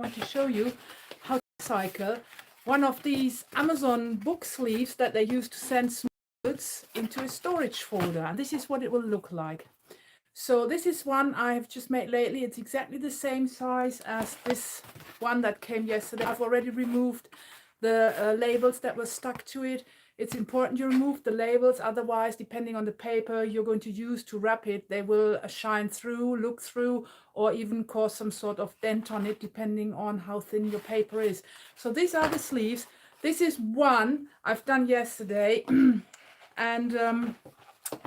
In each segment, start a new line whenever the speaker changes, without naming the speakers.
going to show you how to cycle one of these Amazon book sleeves that they use to send small goods into a storage folder. And this is what it will look like. So this is one I have just made lately. It's exactly the same size as this one that came yesterday. I've already removed the labels that were stuck to it. It's important you remove the labels, otherwise, depending on the paper you're going to use to wrap it, they will shine through, look through, or even cause some sort of dent on it, depending on how thin your paper is. So these are the sleeves. This is one I've done yesterday, and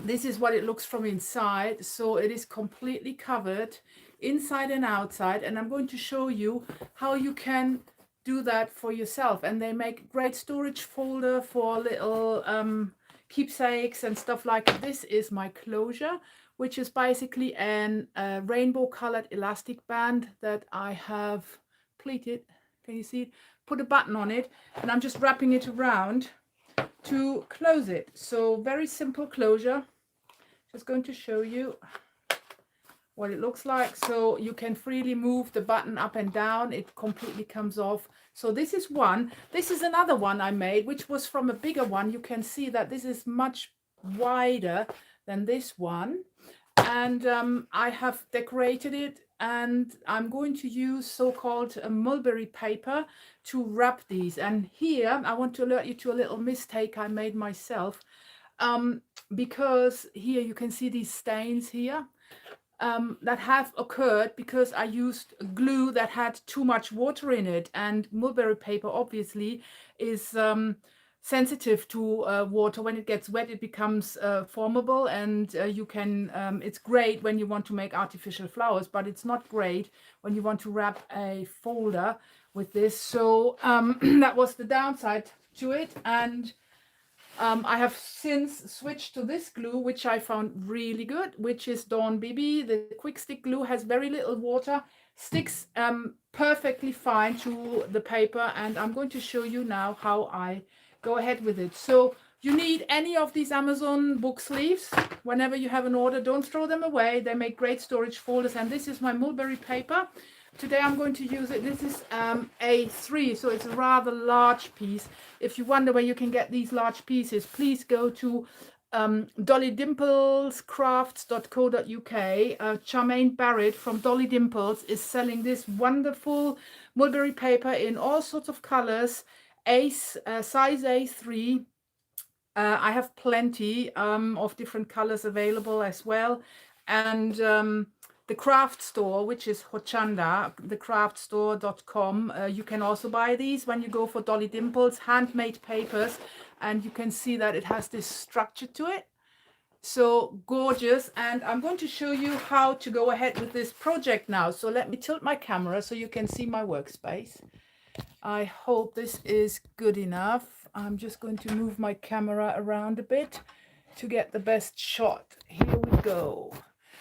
this is what it looks from inside. So it is completely covered inside and outside, and I'm going to show you how you can do that for yourself. And they make great storage folder for little keepsakes and stuff like that. This is my closure, which is basically an rainbow colored elastic band that I have pleated. Can you see it? Put a button on it, and I'm just wrapping it around to close it. So very simple closure. Just going to show you what it looks like. So you can freely move the button up and down. It completely comes off. So this is one. This is another one I made, which was from a bigger one. You can see that this is much wider than this one. And I have decorated it, and I'm going to use so-called mulberry paper to wrap these. And here I want to alert you to a little mistake I made myself, because here you can see these stains here that have occurred because I used glue that had too much water in it, and mulberry paper obviously is sensitive to water. When it gets wet, it becomes formable, and you can it's great when you want to make artificial flowers, but it's not great when you want to wrap a folder with this. So that was the downside to it, and I have since switched to this glue, which I found really good, which is Dawn BB. The quick stick glue has very little water, sticks perfectly fine to the paper, and I'm going to show you now how I go ahead with it. So you need any of these Amazon book sleeves. Whenever you have an order, don't throw them away. They make great storage folders, and this is my mulberry paper. Today I'm going to use it. This is A3, so it's a rather large piece. If you wonder where you can get these large pieces, please go to dollydimplescrafts.co.uk. Charmaine Barrett from Dolly Dimples is selling this wonderful mulberry paper in all sorts of colors, size A3. I have plenty of different colors available as well. And the craft store, which is Hochanda, thecraftstore.com. You can also buy these when you go for Dolly Dimples, handmade papers, and you can see that it has this structure to it. So gorgeous. And I'm going to show you how to go ahead with this project now. So let me tilt my camera so you can see my workspace. I hope this is good enough. I'm just going to move my camera around a bit to get the best shot. Here we go.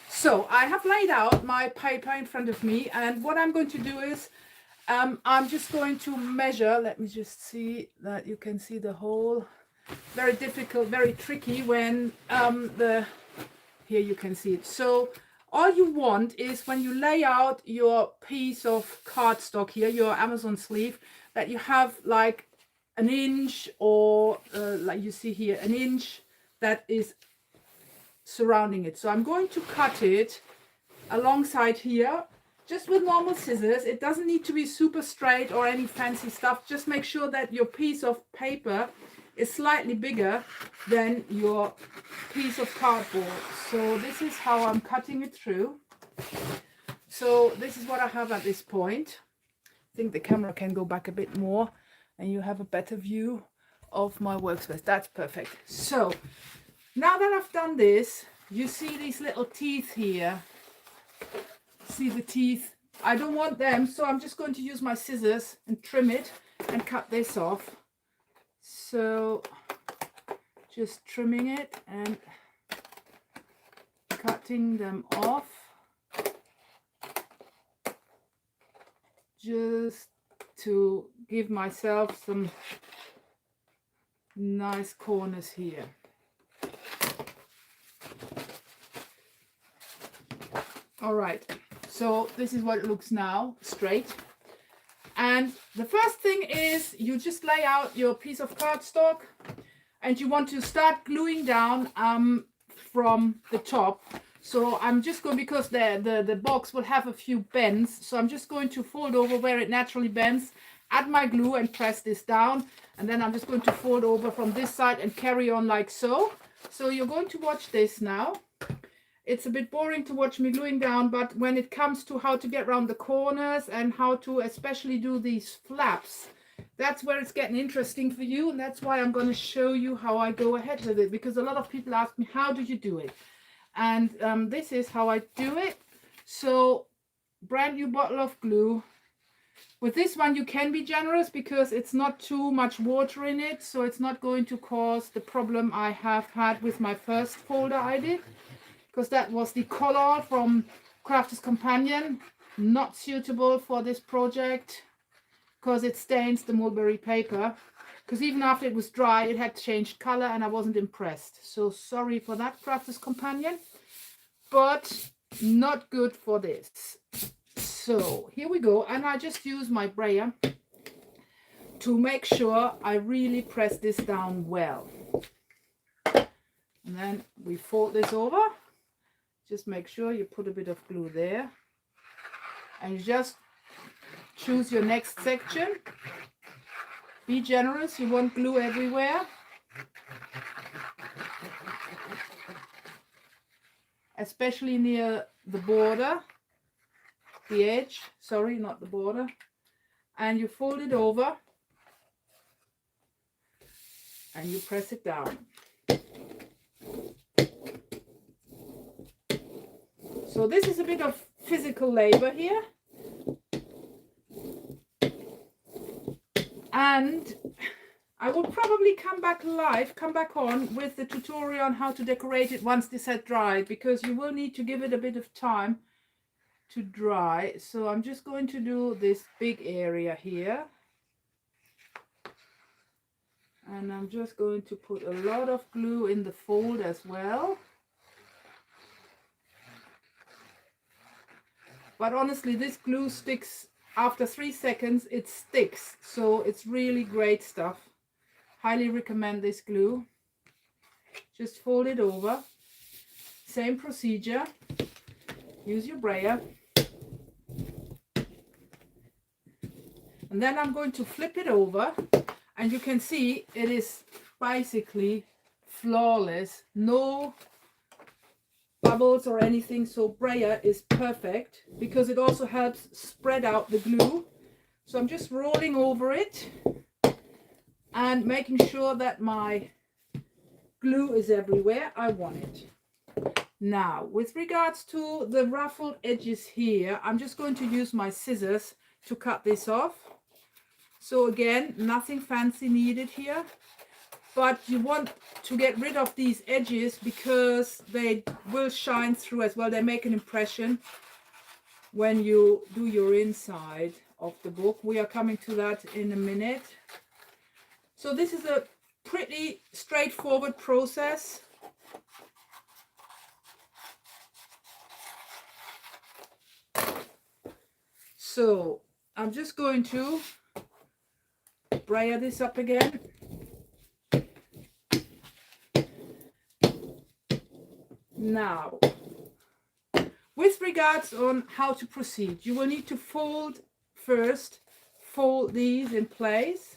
So I have laid out my paper in front of me, and what I'm going to do is I'm just going to measure. Let me just see that you can see the hole. Very difficult, very tricky when here you can see it. So all you want is when you lay out your piece of cardstock here, your Amazon sleeve, that you have like an inch, or like you see here, an inch that is surrounding it. So I'm going to cut it alongside here just with normal scissors. It doesn't need to be super straight or any fancy stuff. Just make sure that your piece of paper is slightly bigger than your piece of cardboard. So this is how I'm cutting it through. So this is what I have at this point. I think the camera can go back a bit more and you have a better view of my workspace. That's perfect. So now that I've done this, you see these little teeth here. See the teeth? I don't want them, so I'm just going to use my scissors and trim it and cut this off. So just trimming it and cutting them off, just to give myself some nice corners here. All right, so this is what it looks now, straight. And the first thing is you just lay out your piece of cardstock and you want to start gluing down from the top. So I'm just going, because the box will have a few bends, so I'm just going to fold over where it naturally bends, add my glue and press this down, and then I'm just going to fold over from this side and carry on like so. So you're going to watch this now. It's a bit boring to watch me gluing down, but when it comes to how to get around the corners and how to especially do these flaps, that's where it's getting interesting for you. And that's why I'm going to show you how I go ahead with it, because a lot of people ask me, how do you do it? And this is how I do it. So brand new bottle of glue. With this one you can be generous because it's not too much water in it, so it's not going to cause the problem I have had with my first folder I did, because that was the color from Crafter's Companion, not suitable for this project because it stains the mulberry paper, because even after it was dry it had changed color and I wasn't impressed. So sorry for that, Crafter's Companion, but not good for this. So here we go, and I just use my brayer to make sure I really press this down well. And then we fold this over. Just make sure you put a bit of glue there, and you just choose your next section. Be generous, you want glue everywhere. Especially near the border, the edge, sorry, not the border. And you fold it over and you press it down. So this is a bit of physical labor here. And I will probably come back on with the tutorial on how to decorate it once this had dried, because you will need to give it a bit of time to dry. So I'm just going to do this big area here. And I'm just going to put a lot of glue in the fold as well. But honestly, this glue sticks after 3 seconds, it sticks. So it's really great stuff. Highly recommend this glue. Just fold it over. Same procedure. Use your brayer. And then I'm going to flip it over. And you can see it is basically flawless. No bubbles or anything. So brayer is perfect because it also helps spread out the glue. So I'm just rolling over it and making sure that my glue is everywhere I want it. Now, with regards to the ruffled edges here, I'm just going to use my scissors to cut this off. So again, nothing fancy needed here. But you want to get rid of these edges because they will shine through as well. They make an impression when you do your inside of the book. We are coming to that in a minute. So this is a pretty straightforward process. So I'm just going to brayer this up again. Now, with regards on how to proceed, you will need to fold these in place,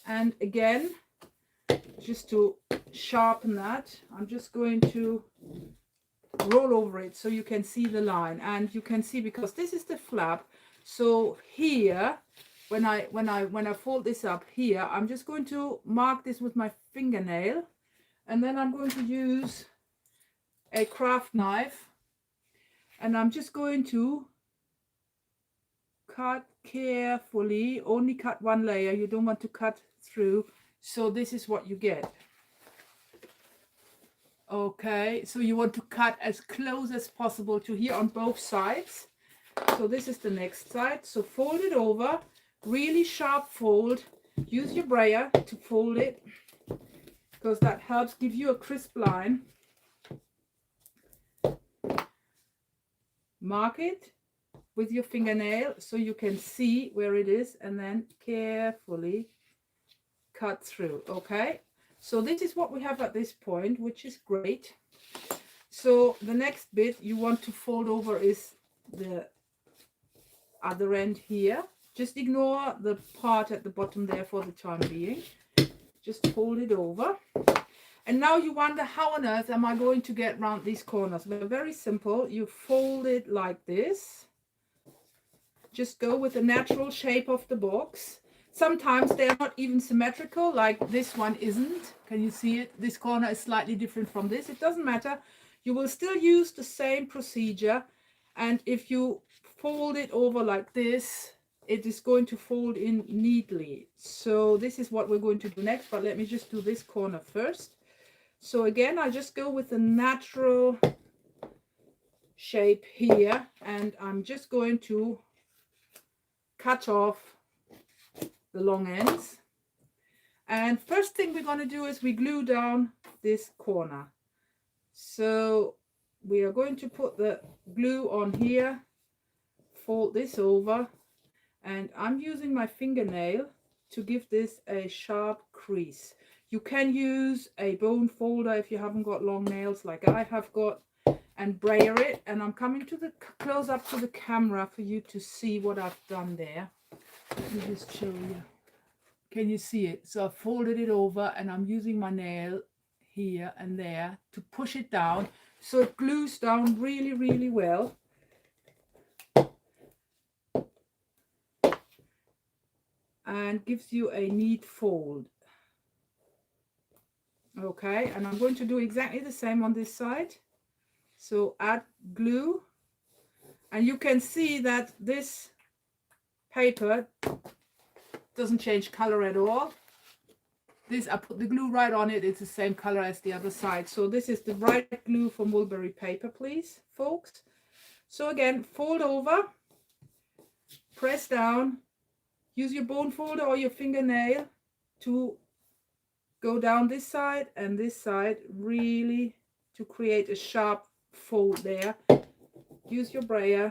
and again, just to sharpen that, I'm just going to roll over it so you can see the line, and you can see, because this is the flap, so here when I fold this up here, I'm just going to mark this with my fingernail, and then I'm going to use a craft knife, and I'm just going to cut carefully. Only cut one layer, you don't want to cut through. So this is what you get. Okay, so you want to cut as close as possible to here on both sides. So this is the next side. So fold it over, really sharp fold. Use your brayer to fold it because that helps give you a crisp line. Mark it with your fingernail so you can see where it is, and then carefully cut through. Okay, so this is what we have at this point, which is great. So the next bit you want to fold over is the other end here. Just ignore the part at the bottom there for the time being. Just fold it over. And now you wonder, how on earth am I going to get around these corners? Well, very simple. You fold it like this. Just go with the natural shape of the box. Sometimes they're not even symmetrical, like this one isn't. Can you see it? This corner is slightly different from this. It doesn't matter. You will still use the same procedure. And if you fold it over like this, it is going to fold in neatly. So this is what we're going to do next, but let me just do this corner first. So again, I just go with the natural shape here, and I'm just going to cut off the long ends. And first thing we're going to do is we glue down this corner. So we are going to put the glue on here, fold this over, and I'm using my fingernail to give this a sharp crease. You can use a bone folder if you haven't got long nails like I have got, and brayer it. And I'm coming to the close up to the camera for you to see what I've done there. Let me just show you. Can you see it? So I folded it over, and I'm using my nail here and there to push it down so it glues down really, really well. And gives you a neat fold. Okay, and I'm going to do exactly the same on this side. So add glue, and you can see that this paper doesn't change color at all. This, I put the glue right on it, it's the same color as the other side. So this is the bright glue from Mulberry paper, please, folks. So again, fold over, press down, use your bone folder or your fingernail to go down this side and this side, really to create a sharp fold there. Use your brayer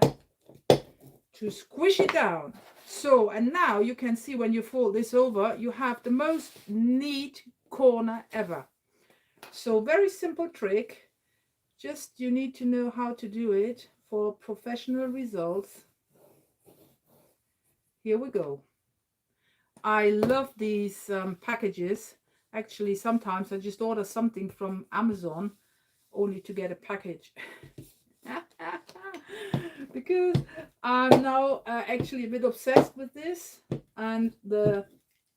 to squish it down. So, and now you can see when you fold this over, you have the most neat corner ever. So very simple trick. Just you need to know how to do it for professional results. Here we go. I love these packages. Actually, sometimes I just order something from Amazon only to get a package. Because I'm now actually a bit obsessed with this, and the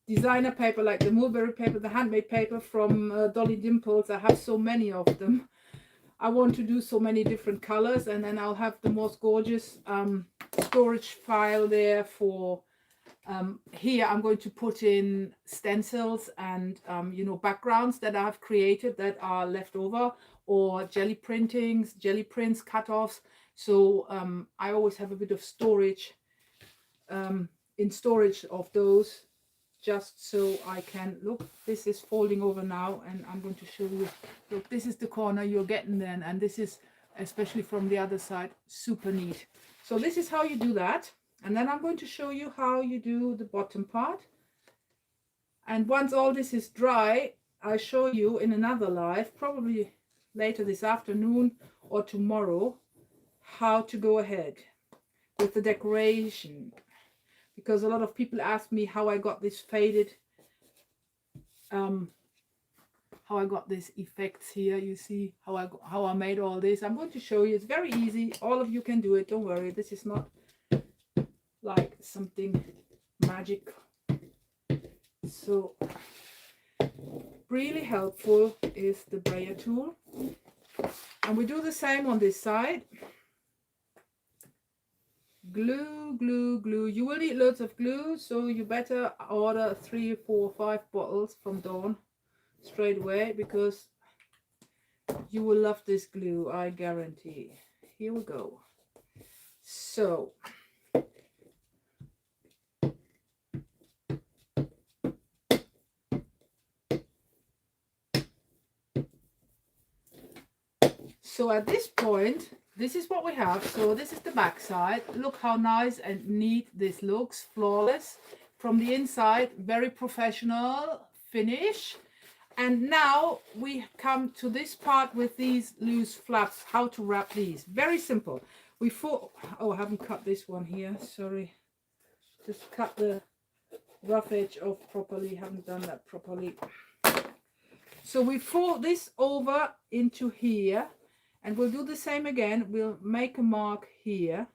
designer paper, like the Mulberry paper, the handmade paper from Dolly Dimples. I have so many of them. I want to do so many different colors, and then I'll have the most gorgeous storage file there for here. I'm going to put in stencils and you know, backgrounds that I've created that are left over, or jelly printings, jelly prints, cut-offs. So I always have a bit of storage in storage of those, just so I can look. This is folding over now, and I'm going to show you. Look, this is the corner you're getting then, and this is, especially from the other side, super neat. So this is how you do that. And then I'm going to show you how you do the bottom part. And once all this is dry, I'll show you in another live, probably later this afternoon or tomorrow, how to go ahead with the decoration. Because a lot of people ask me how I got this faded, how I got these effects here. You see how I made all this. I'm going to show you. It's very easy. All of you can do it. Don't worry. This is not like something magic. So really helpful is the brayer tool, and we do the same on this side. Glue, glue, glue. You will need loads of glue, so you better order 3, 4, 5 bottles from Dawn straight away, because you will love this glue, I guarantee. Here we go. So at this point, this is what we have. So this is the back side. Look how nice and neat this looks, flawless. From the inside, very professional finish. And now we come to this part with these loose flaps, how to wrap these. Very simple. Oh, I haven't cut this one here, sorry. Just cut the rough edge off properly, haven't done that properly. So we fold this over into here, and we'll do the same again. We'll make a mark here,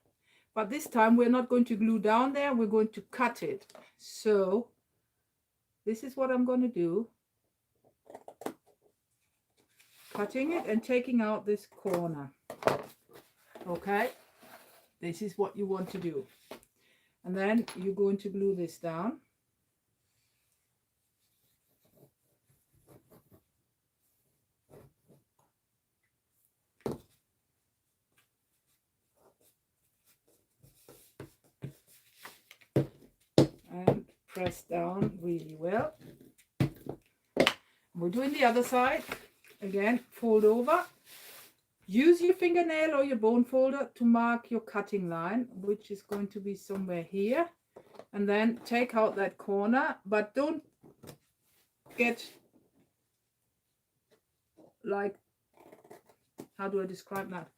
but this time we're not going to glue down there, we're going to cut it. So this is what I'm going to do. Cutting it and taking out this corner. Okay, this is what you want to do. And then you're going to glue this down. And press down really well. We're doing the other side. Again, fold over. Use your fingernail or your bone folder to mark your cutting line, which is going to be somewhere here. And then take out that corner, but don't get like, how do I describe that?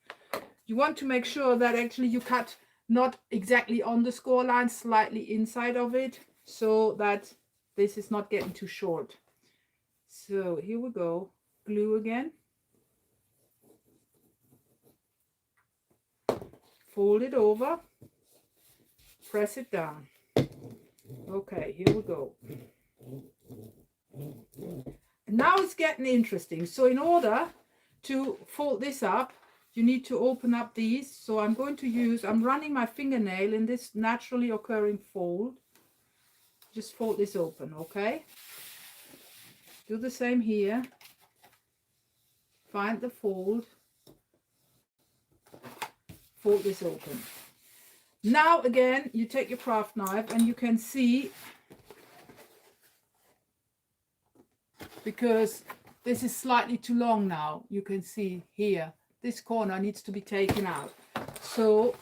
You want to make sure that actually you cut not exactly on the score line, slightly inside of it, so that this is not getting too short. So here we go. Glue again. Fold it over. Press it down. Okay, here we go. Now it's getting interesting. So in order to fold this up, you need to open up these. So I'm running my fingernail in this naturally occurring fold. Just fold this open, okay? Do the same here. Find the fold. Fold this open. Now again, you take your craft knife and you can see, because this is slightly too long now, you can see here, this corner needs to be taken out. So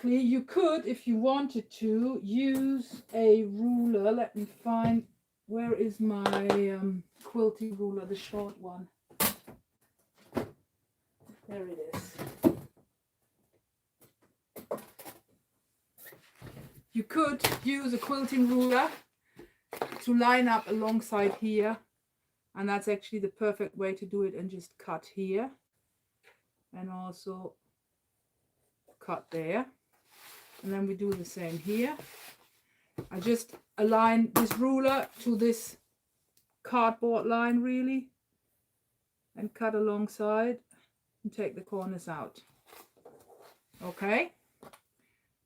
you could, if you wanted to, use a ruler. Let me find, where is my quilting ruler, the short one. There it is. You could use a quilting ruler to line up alongside here, and that's actually the perfect way to do it, and just cut here and also cut there, and then we do the same here. I just align this ruler to this cardboard line really, and cut alongside and take the corners out. Okay,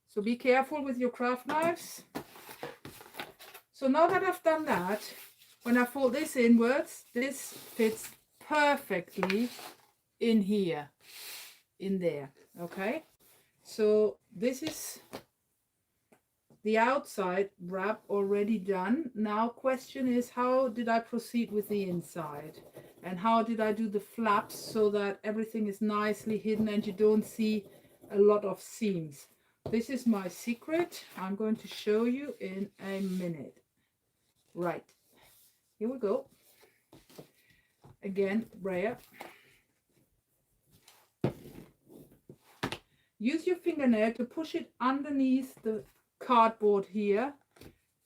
so be careful with your craft knives. So now that I've done that, when I fold this inwards, this fits perfectly in here, in there. Okay, so this is the outside wrap already done. Now question is, how did I proceed with the inside? And how did I do the flaps so that everything is nicely hidden and you don't see a lot of seams? This is my secret. I'm going to show you in a minute. Right, here we go. Again, brayer. Use your fingernail to push it underneath the cardboard here,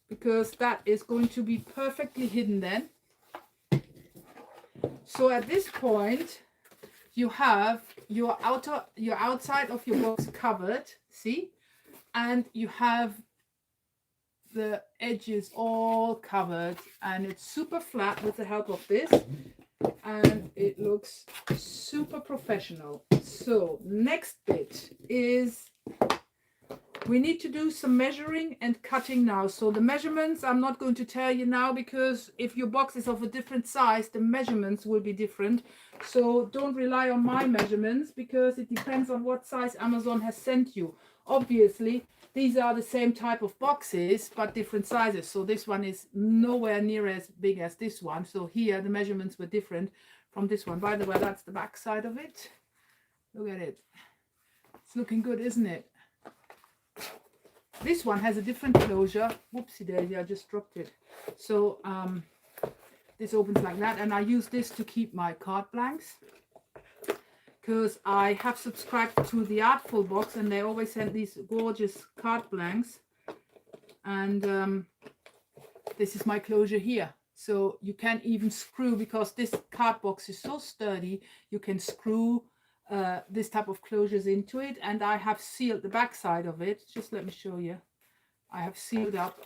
because that is going to be perfectly hidden then. So at this point you have your outside of your box covered, see, and you have the edges all covered, and it's super flat with the help of this, and it looks super professional. So next bit is we need to do some measuring and cutting now. So the measurements I'm not going to tell you now, because if your box is of a different size, the measurements will be different. So don't rely on my measurements, because it depends on what size Amazon has sent you. Obviously, these are the same type of boxes, but different sizes. So this one is nowhere near as big as this one. So here the measurements were different from this one. By the way, that's the back side of it. Look at it. It's looking good, isn't it? This one has a different closure. Whoopsie daisy, I just dropped it. So this opens like that, and I use this to keep my card blanks, because I have subscribed to the Artful box and they always send these gorgeous card blanks. And this is my closure here. So you can even screw, because this card box is so sturdy, you can screw this type of closures into it. And I have sealed the back side of it. Just let me show you. I have sealed up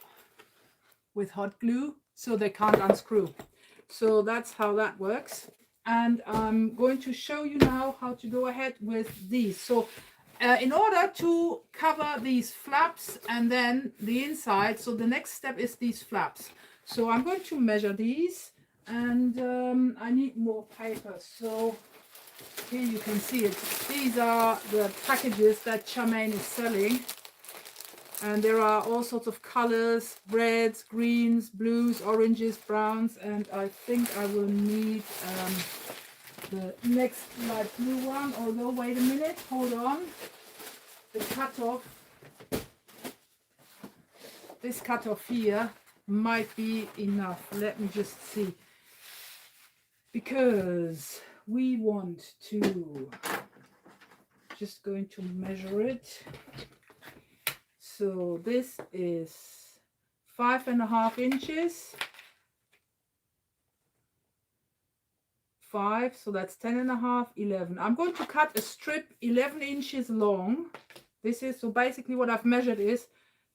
with hot glue so they can't unscrew. So that's how that works. And I'm going to show you now how to go ahead with these. So in order to cover these flaps and then the inside, so the next step is these flaps. So I'm going to measure these, and I need more paper. So here you can see it. These are the packages that Charmaine is selling. And there are all sorts of colors, reds, greens, blues, oranges, browns, and I think I will need the next light blue one. Although, wait a minute, hold on. The cutoff, this cutoff here might be enough. Let me just see. Because we want to, just going to measure it. So this is 5.5 inches. 5, so that's 10.5, 11. I'm going to cut a strip 11 inches long. This is, so basically what I've measured is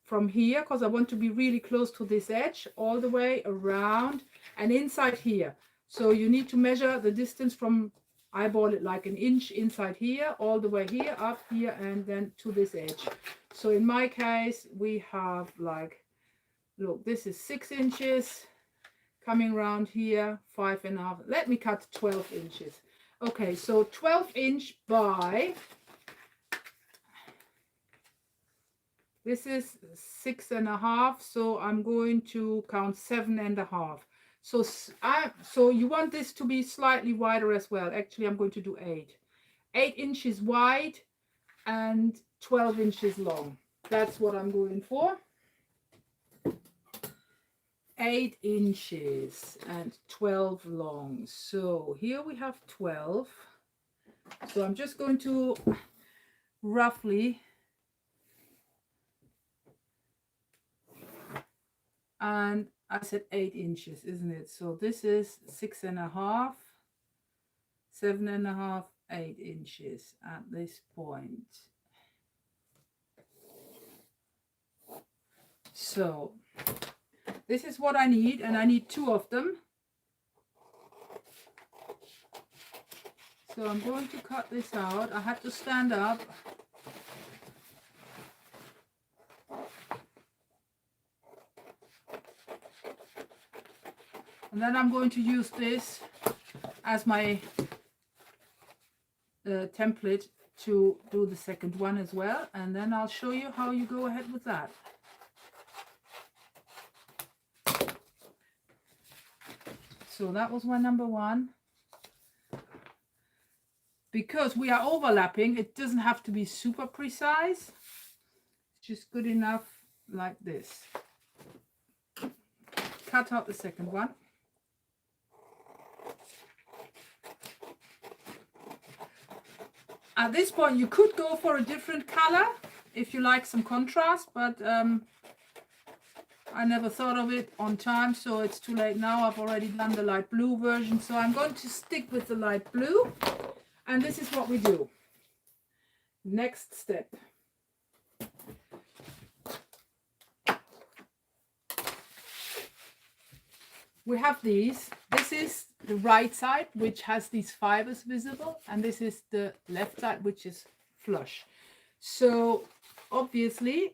from here, because I want to be really close to this edge, all the way around and inside here. So you need to measure the distance from, eyeball it like an inch inside here, all the way here, up here, and then to this edge. So in my case, we have like, look, this is 6 inches, coming around here, 5.5. Let me cut 12 inches. Okay, so 12 inch by, this is 6.5, so I'm going to count 7.5. So you want this to be slightly wider as well. Actually, I'm going to do 8. 8 inches wide and 12 inches long. That's what I'm going for. 8 inches and 12 long. So here we have 12. So I'm just going to roughly, and I said 8 inches, isn't it? So this is 6.5, 7.5, 8 inches at this point. So this is what I need, and I need 2 of them. So I'm going to cut this out. I have to stand up. And then I'm going to use this as my template to do the second one as well. And then I'll show you how you go ahead with that. So that was my number 1. Because we are overlapping, it doesn't have to be super precise. It's just good enough like this. Cut out the second one. At this point, you could go for a different color if you like some contrast, but I never thought of it on time, so it's too late now. I've already done the light blue version, so I'm going to stick with the light blue. And this is what we do. Next step. We have these. This is the right side, which has these fibers visible, and this is the left side, which is flush. So obviously,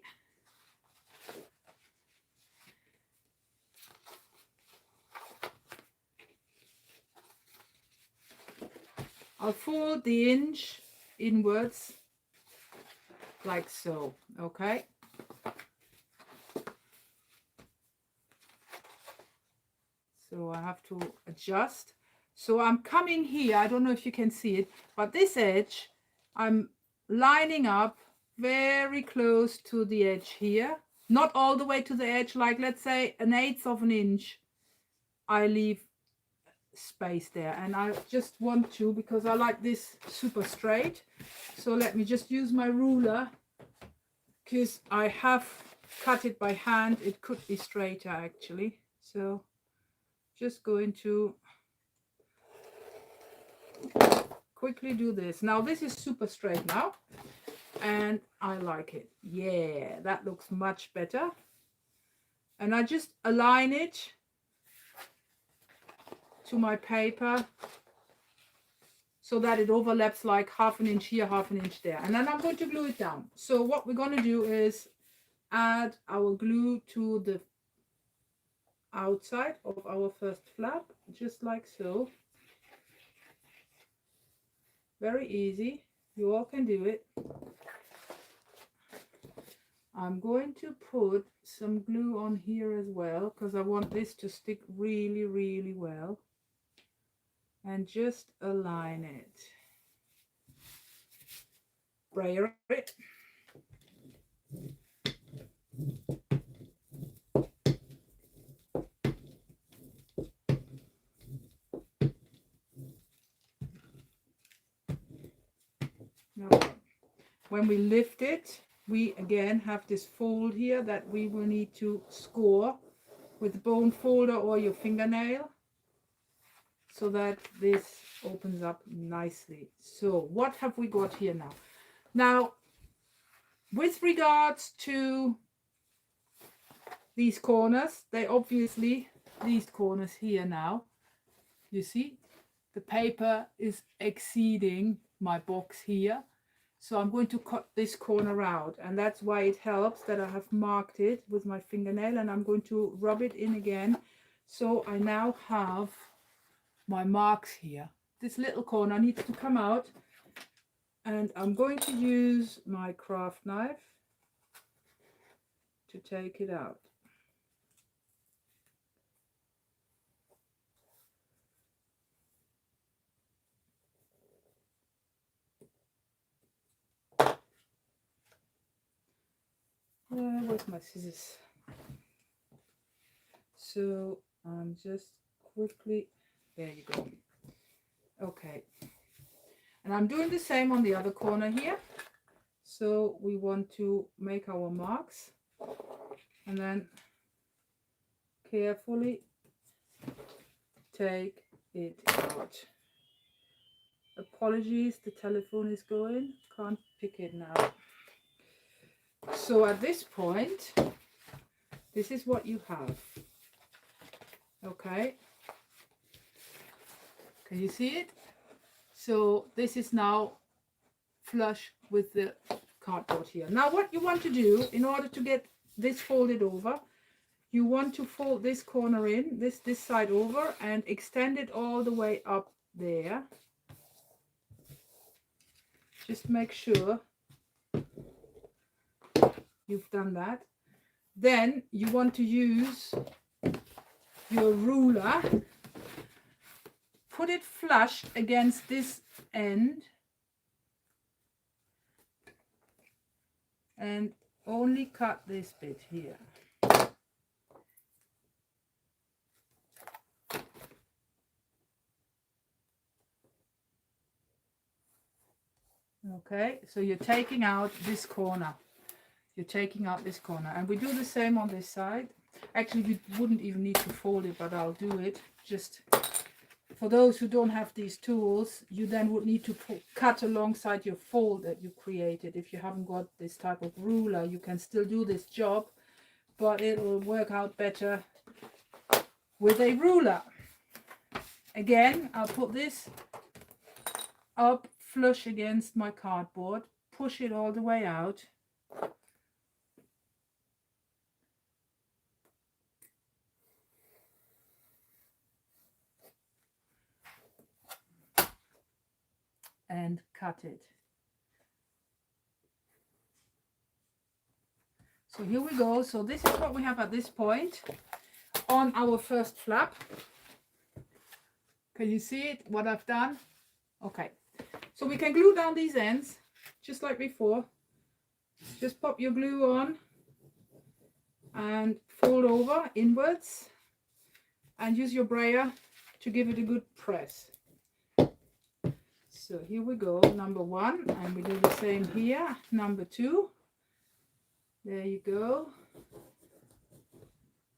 I'll fold the inch inwards like so, okay? So I have to adjust. So I'm coming here, I don't know if you can see it, but this edge I'm lining up very close to the edge here, not all the way to the edge, like let's say 1/8 of an inch. I leave space there, and I just want to, because I like this super straight, so let me just use my ruler, because I have cut it by hand. It could be straighter actually, so just going to quickly do this. Now this is super straight now, and I like it. Yeah, that looks much better. And I just align it to my paper so that it overlaps like 1/2 inch here, 1/2 inch there. And then I'm going to glue it down. So what we're going to do is add our glue to the outside of our first flap, just like so. Very easy. You all can do it. I'm going to put some glue on here as well, because I want this to stick really, really well. And just align it. Brayer it. Okay. When we lift it, we again have this fold here that we will need to score with the bone folder or your fingernail, so that this opens up nicely. So what have we got here now? Now, with regards to these corners, they obviously, these corners here now, you see, the paper is exceeding my box here. So I'm going to cut this corner out, and that's why it helps that I have marked it with my fingernail, and I'm going to rub it in again. So I now have my marks here. This little corner needs to come out, and I'm going to use my craft knife to take it out. Where's my scissors? So I'm just quickly, there you go. Okay, and I'm doing the same on the other corner here. So we want to make our marks, and then carefully take it out. Apologies, the telephone is going, can't pick it now. So at this point, this is what you have. Okay, can you see it? So this is now flush with the cardboard here. Now what you want to do in order to get this folded over, you want to fold this corner in, this side over, and extend it all the way up there. Just make sure you've done that. Then you want to use your ruler, put it flush against this end, and only cut this bit here. Okay, so you're taking out this corner. You're taking out this corner, and we do the same on this side. Actually, we wouldn't even need to fold it, but I'll do it. Just for those who don't have these tools, you then would need to cut alongside your fold that you created. If you haven't got this type of ruler, you can still do this job, but it will work out better with a ruler. Again, I'll put this up flush against my cardboard, push it all the way out. And cut it. So here we go. So this is what we have at this point on our first flap. Can you see it, what I've done? Okay, so we can glue down these ends just like before. Just pop your glue on and fold over inwards and use your brayer to give it a good press. So here we go, number 1, and we do the same here, number 2. There you go.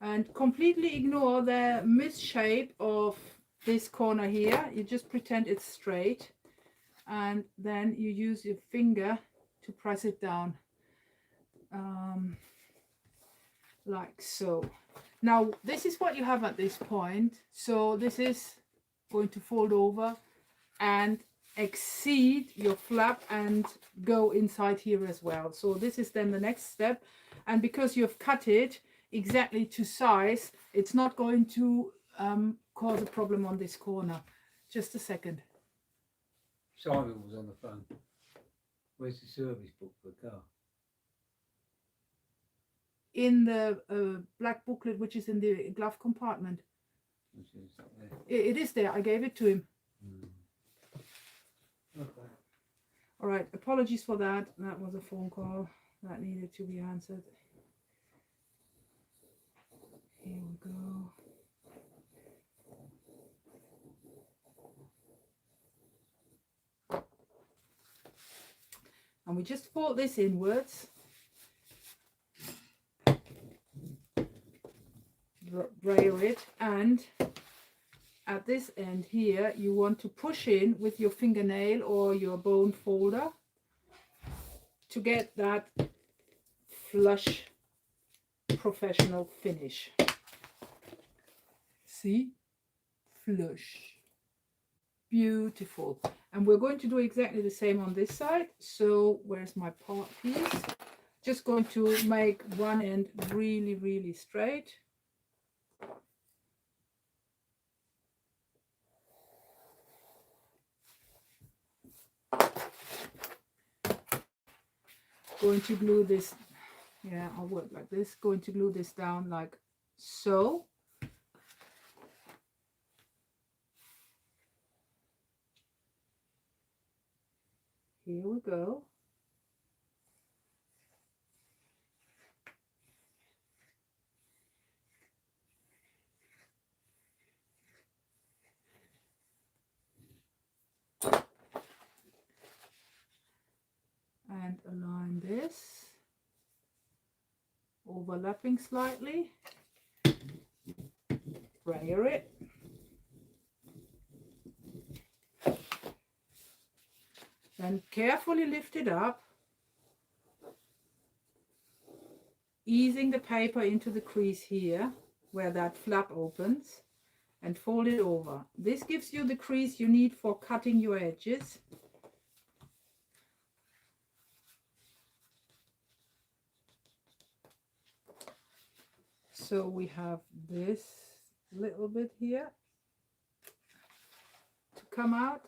And completely ignore the misshape of this corner here. You just pretend it's straight, and then you use your finger to press it down, like so. Now this is what you have at this point. So this is going to fold over and exceed your flap and go inside here as well. So this is then the next step, and because you've cut it exactly to size, it's not going to cause a problem on this corner. Just a second.
Simon was on the phone. Where's the service book for the car?
In the black booklet, which is in the glove compartment.
Which is there.
It is there. I gave it to him.
Okay.
All right, apologies for that. That was a phone call that needed to be answered. Here we go. And we just fold this inwards. Braille it, and at this end here you want to push in with your fingernail or your bone folder to get that flush professional finish. See? Flush. Beautiful. And we're going to do exactly the same on this side. So where's my part piece? Just going to make one end really, really straight. Going to glue this, yeah, I'll work like this. Going to glue this down like so. Here we go. And align this, overlapping slightly, brayer it, then carefully lift it up, easing the paper into the crease here where that flap opens, and fold it over. This gives you the crease you need for cutting your edges. So we have this little bit here to come out.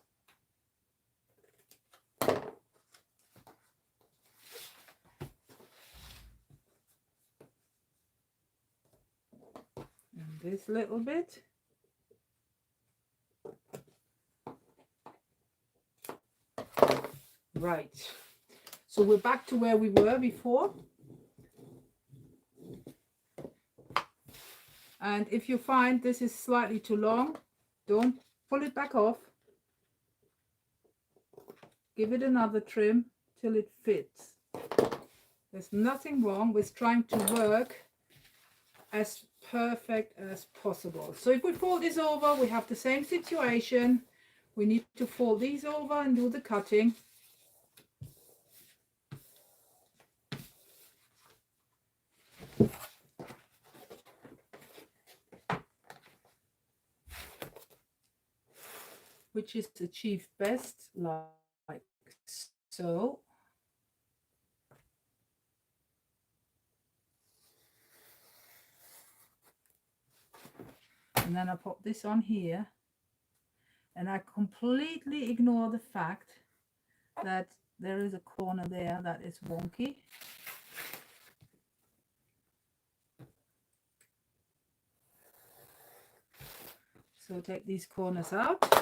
And this little bit. Right. So we're back to where we were before. And if you find this is slightly too long, don't pull it back off. Give it another trim till it fits. There's nothing wrong with trying to work as perfect as possible. So if we fold this over, we have the same situation. We need to fold these over and do the cutting. Which is achieved best like so. And then I pop this on here, and I completely ignore the fact that there is a corner there that is wonky. So take these corners out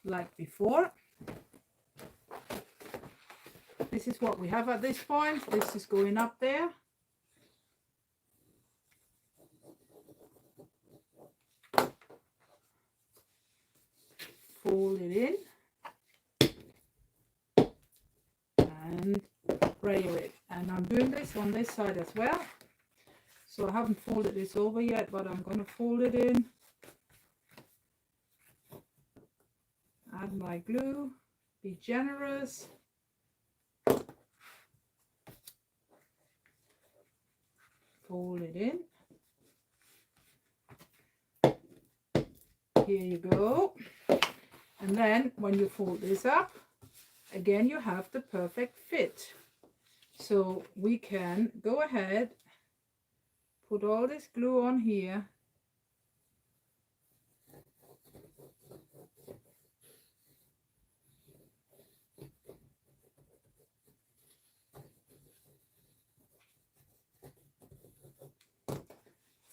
like before. this is what we have at this point. This is going up there. Fold it in and brayer it. And I'm doing this on this side as well. So I haven't folded this over yet, but I'm going to fold it in. Add my glue. Be generous. Fold it in. Here you go. And then when you fold this up, again you have the perfect fit. So we can go ahead, put all this glue on here.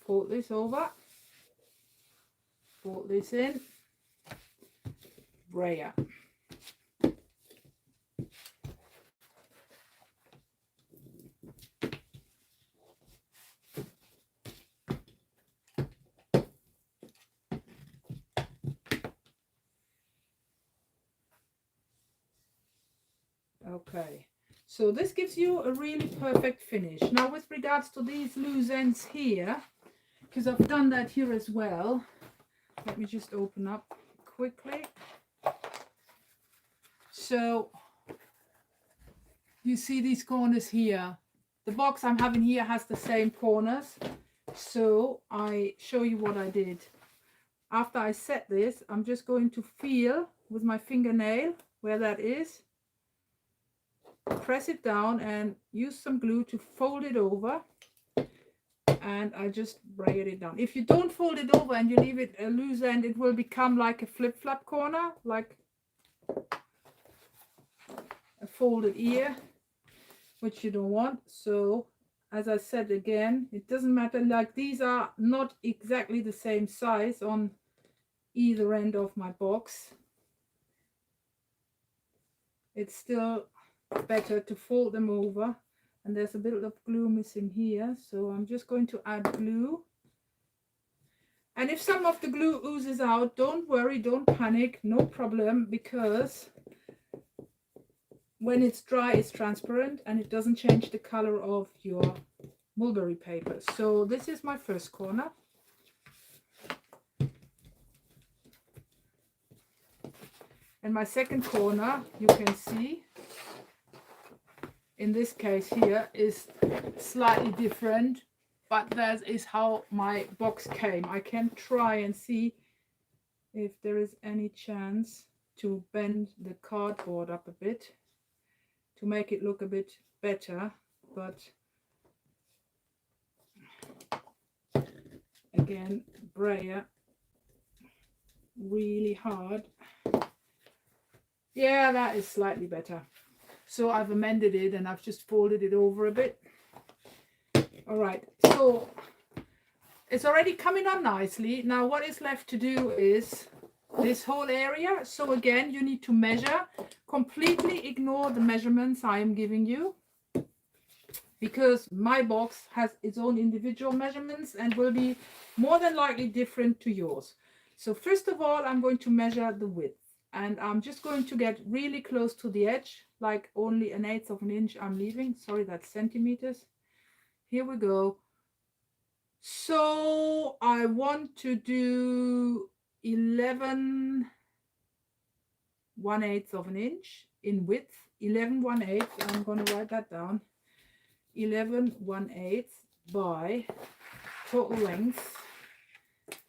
Fold this over, fold this in, brayer. Okay, so this gives you a really perfect finish. Now with regards to these loose ends here, because I've done that here as well, let me just open up quickly. So you see these corners here. The box I'm having here has the same corners. So I show you what I did. After I set this, I'm just going to feel with my fingernail where that is. Press it down and use some glue to fold it over. And I just braid it down. If you don't fold it over and you leave it a loose end, it will become like a flip-flap corner, like a folded ear, which you don't want. So as I said again, it doesn't matter, like these are not exactly the same size on either end of my box. It's still better to fold them over. And there's a bit of glue missing here, so I'm just going to add glue. And if some of the glue oozes out, don't worry, don't panic, no problem, because when it's dry, it's transparent and it doesn't change the color of your mulberry paper. So this is my first corner. And my second corner, you can see, in this case here, is slightly different, but that is how my box came. I can try and see if there is any chance to bend the cardboard up a bit to make it look a bit better, but again, brayer really hard. Yeah, that is slightly better. So I've amended it and I've just folded it over a bit. All right, so it's already coming on nicely. Now what is left to do is this whole area. So again, you need to measure. Completely ignore the measurements I am giving you, because my box has its own individual measurements and will be more than likely different to yours. So first of all, I'm going to measure the width. And I'm just going to get really close to the edge, like only 1/8 of an inch I'm leaving. Sorry, that's centimeters. Here we go. So I want to do 11 1/8 of an inch in width. 11 1/8. I'm going to write that down. 11 1/8 by total length.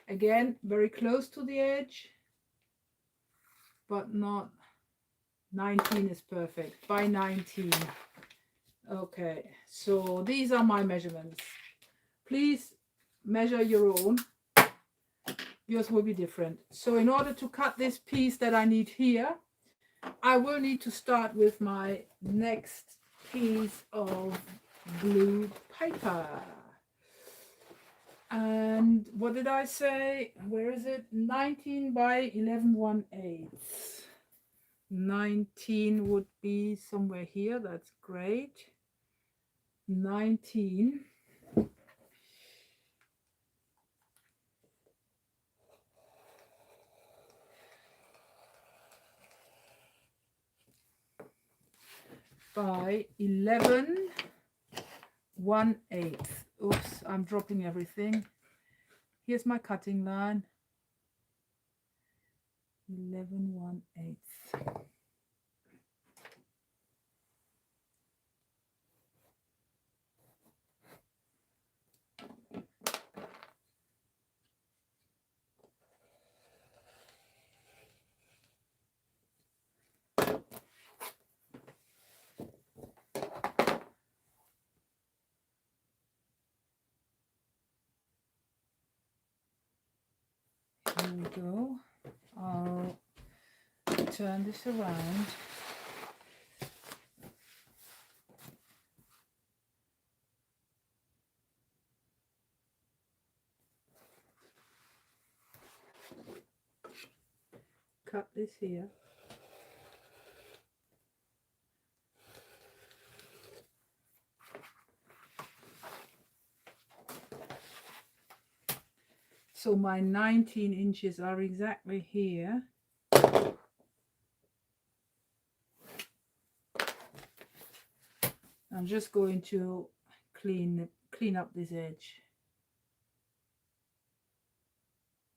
Again, very close to the edge, but not 19 is perfect, by 19. Okay, so these are my measurements. Please measure your own. Yours will be different. So in order to cut this piece that I need here, I will need to start with my next piece of blue paper. And what did I say? Where is it? 19 by 11 1/8. 19 would be somewhere here. That's great. 19. By 11 1/8. Oops, I'm dropping everything. Here's my cutting line. 11 1/8. Here we go. I'll turn this around. Cut this here. So my 19 inches are exactly here. I'm just going to clean up this edge.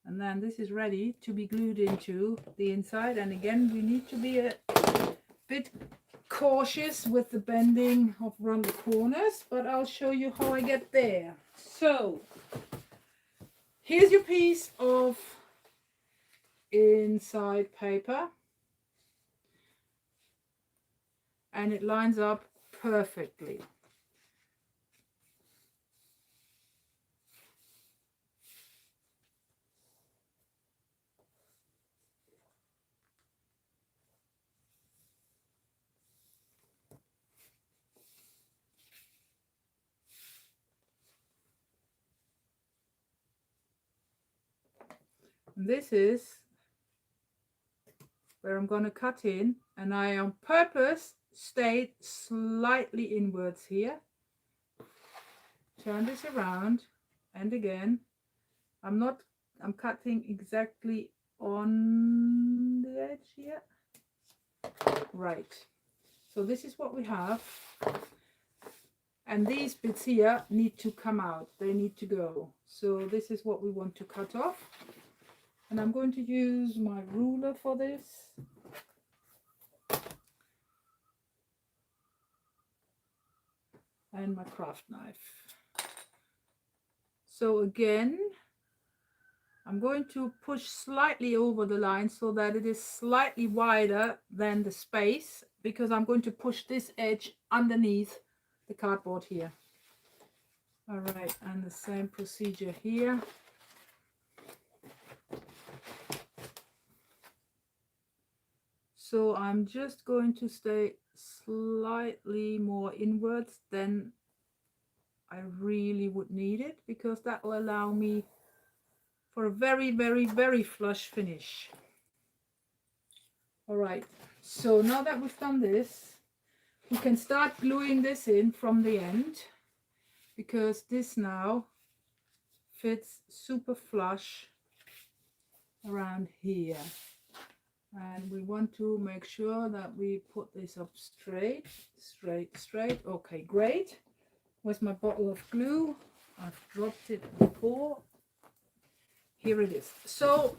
And then this is ready to be glued into the inside. And again, we need to be a bit cautious with the bending of around the corners, but I'll show you how I get there. So here's your piece of inside paper, and it lines up perfectly. This is where I'm going to cut in, and I on purpose stayed slightly inwards here. Turn this around, and again, I'm cutting exactly on the edge here. Right, so this is what we have, and these bits here need to come out, they need to go. So this is what we want to cut off, and I'm going to use my ruler for this. And my craft knife. So again, I'm going to push slightly over the line so that it is slightly wider than the space, because I'm going to push this edge underneath the cardboard here. All right, and the same procedure here. So I'm just going to stay slightly more inwards than I really would need it, because that will allow me for a very, very, very flush finish. All right, so now that we've done this, we can start gluing this in from the end, because this now fits super flush around here. And we want to make sure that we put this up straight, straight, straight. Okay, great. Where's my bottle of glue? I've dropped it before. Here it is. So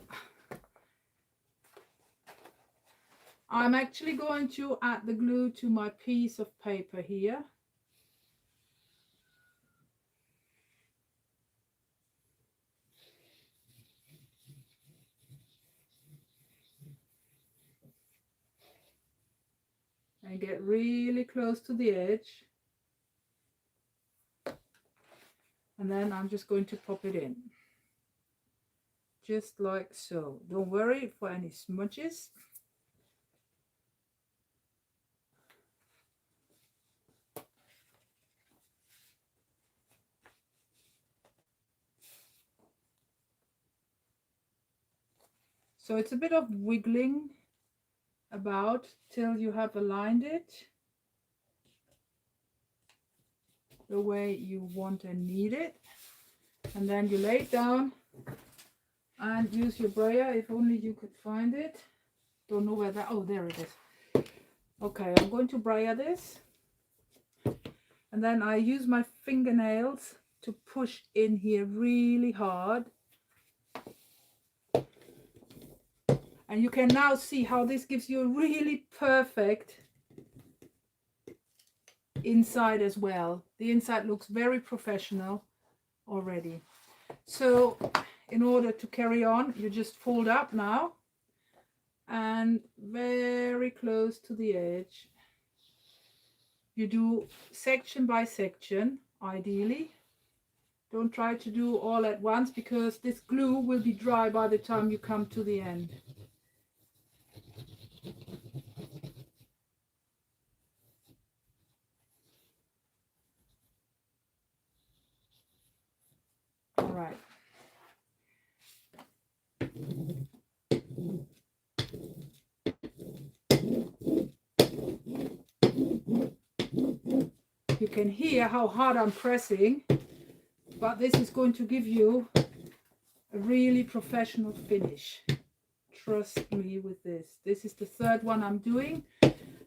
I'm actually going to add the glue to my piece of paper here. And get really close to the edge. And then I'm just going to pop it in. Just like so. Don't worry for any smudges. So it's a bit of wiggling about till you have aligned it the way you want and need it. And then you lay it down and use your brayer. If only you could find it. Don't know where that, oh, there it is. Okay, I'm going to brayer this. And then I use my fingernails to push in here really hard. And you can now see how this gives you a really perfect inside as well. The inside looks very professional already. So in order to carry on, you just fold up now and very close to the edge. You do section by section, ideally. Don't try to do all at once because this glue will be dry by the time you come to the end. All right. You can hear how hard I'm pressing, but this is going to give you a really professional finish. Trust me with this. This is the third one I'm doing,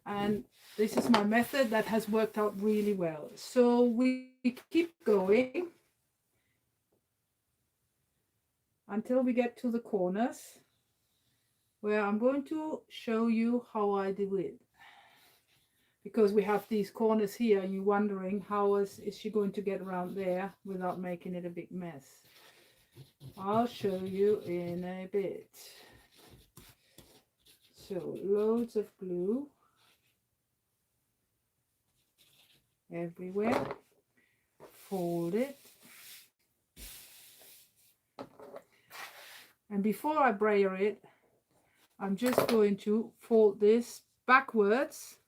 and this is my method that has worked out really well. So we keep going until we get to the corners, where I'm going to show you how I do it. Because we have these corners here and you're wondering how is she going to get around there without making it a big mess. I'll show you in a bit. So loads of glue everywhere. Fold it. And before I brayer it, I'm just going to fold this backwards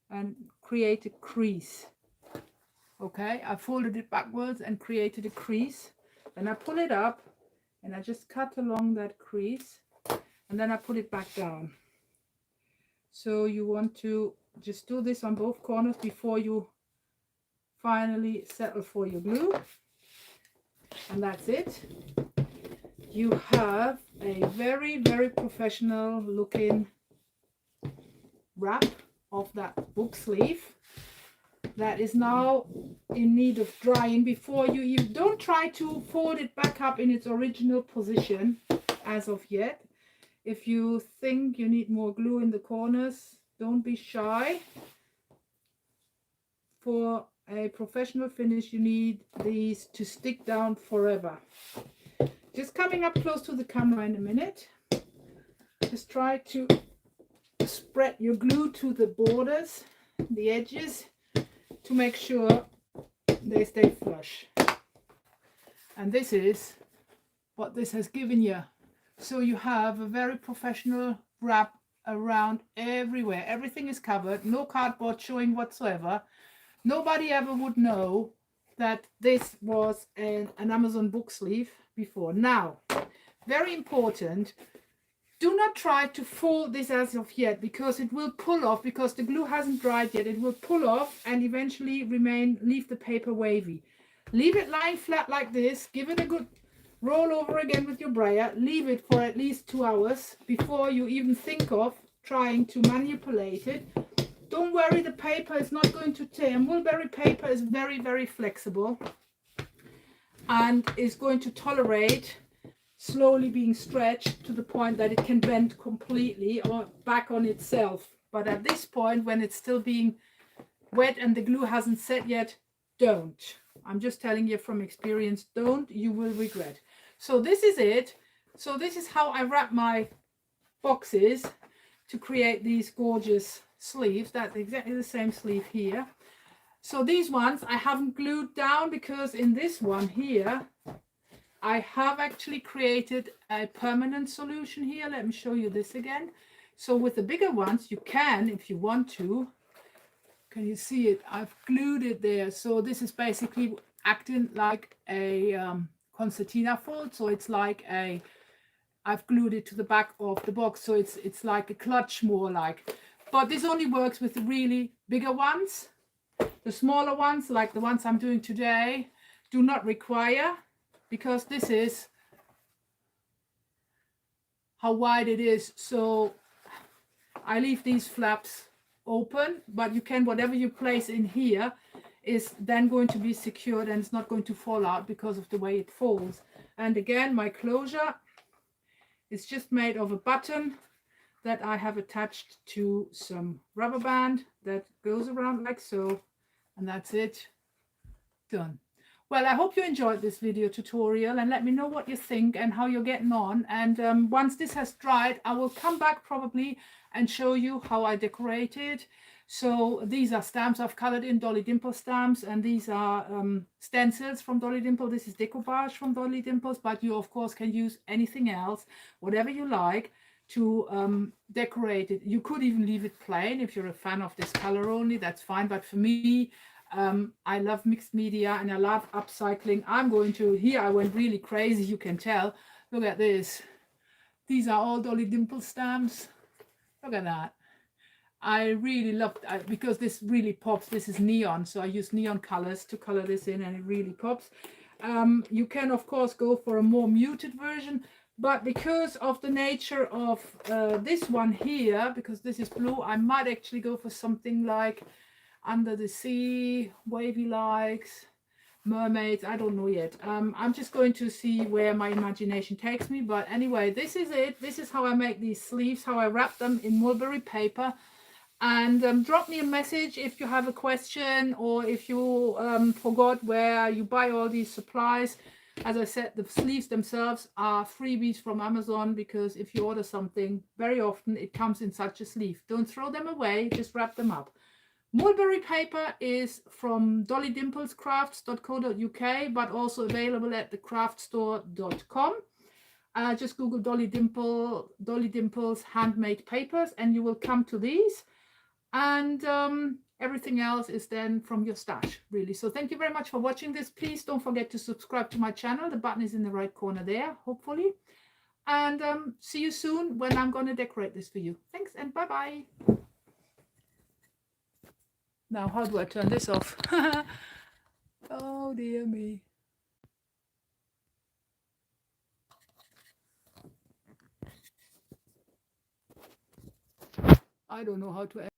and create a crease. Okay, I folded it backwards and created a crease. Then I pull it up and I just cut along that crease and then I put it back down. So you want to just do this on both corners before you finally settle for your glue. And that's it. You have a very, very professional looking wrap of that book sleeve that is now in need of drying. Before you don't try to fold it back up in its original position as of yet. If you think you need more glue in the corners, don't be shy. For a professional finish, you need these to stick down forever. Just coming up close to the camera in a minute. Just try to spread your glue to the borders, the edges, to make sure they stay flush. And this is what this has given you. So you have a very professional wrap around everywhere. Everything is covered, no cardboard showing whatsoever. Nobody ever would know that this was an Amazon book sleeve before. Now, very important, do not try to fold this as of yet because it will pull off, because the glue hasn't dried yet. It will pull off and eventually leave the paper wavy. Leave it lying flat like this, give it a good roll over again with your brayer, leave it for at least 2 hours before you even think of trying to manipulate it. Don't worry, the paper is not going to tear. Mulberry paper is very, very flexible and is going to tolerate slowly being stretched to the point that it can bend completely or back on itself. But at this point, when it's still being wet and the glue hasn't set yet, don't. I'm just telling you from experience, don't. You will regret. So this is it. So this is how I wrap my boxes to create these gorgeous sleeves. That's exactly the same sleeve here. So these ones I haven't glued down because in this one here I have actually created a permanent solution here. Let me show you this again. So with the bigger ones you can, if you want to, can you see it? I've glued it there. So this is basically acting like a concertina fold. So it's like a I've glued it to the back of the box, so it's like a clutch more like. But this only works with the really bigger ones. The smaller ones, like the ones I'm doing today, do not require, because this is how wide it is. So I leave these flaps open, but you can, whatever you place in here is then going to be secured and it's not going to fall out because of the way it folds. And again, my closure is just made of a button that I have attached to some rubber band that goes around like so, and that's it, done. Well, I hope you enjoyed this video tutorial, and let me know what you think and how you're getting on. And once this has dried, I will come back probably and show you how I decorated. So these are stamps I've colored in, Dolly Dimple stamps, and these are stencils from Dolly Dimple. This is decoupage from Dolly Dimples, but you of course can use anything else, whatever you like, to decorate it. You could even leave it plain if you're a fan of this color only, that's fine. But for me, I love mixed media and I love upcycling. I'm going to, here I went really crazy, you can tell. Look at this. These are all Dolly Dimple stamps. Look at that. I really loved it because this really pops. This is neon, so I use neon colors to color this in, and it really pops. You can of course go for a more muted version, but because of the nature of this one here, because this is blue, I might actually go for something like Under the Sea, Wavy Likes, Mermaids. I don't know yet. I'm just going to see where my imagination takes me. But anyway, this is it. This is how I make these sleeves, how I wrap them in mulberry paper. And drop me a message if you have a question, or if you forgot where you buy all these supplies. As I said, the sleeves themselves are freebies from Amazon, because if you order something, very often it comes in such a sleeve. Don't throw them away, just wrap them up. Mulberry paper is from dollydimplescrafts.co.uk, but also available at thecraftstore.com. Just Google Dolly Dimples handmade papers, and you will come to these. And everything else is then from your stash, really. So thank you very much for watching this. Please don't forget to subscribe to my channel. The button is in the right corner there, hopefully. And see you soon when I'm going to decorate this for you. Thanks, and bye-bye. Now, how do I turn this off? Oh, dear me. I don't know how to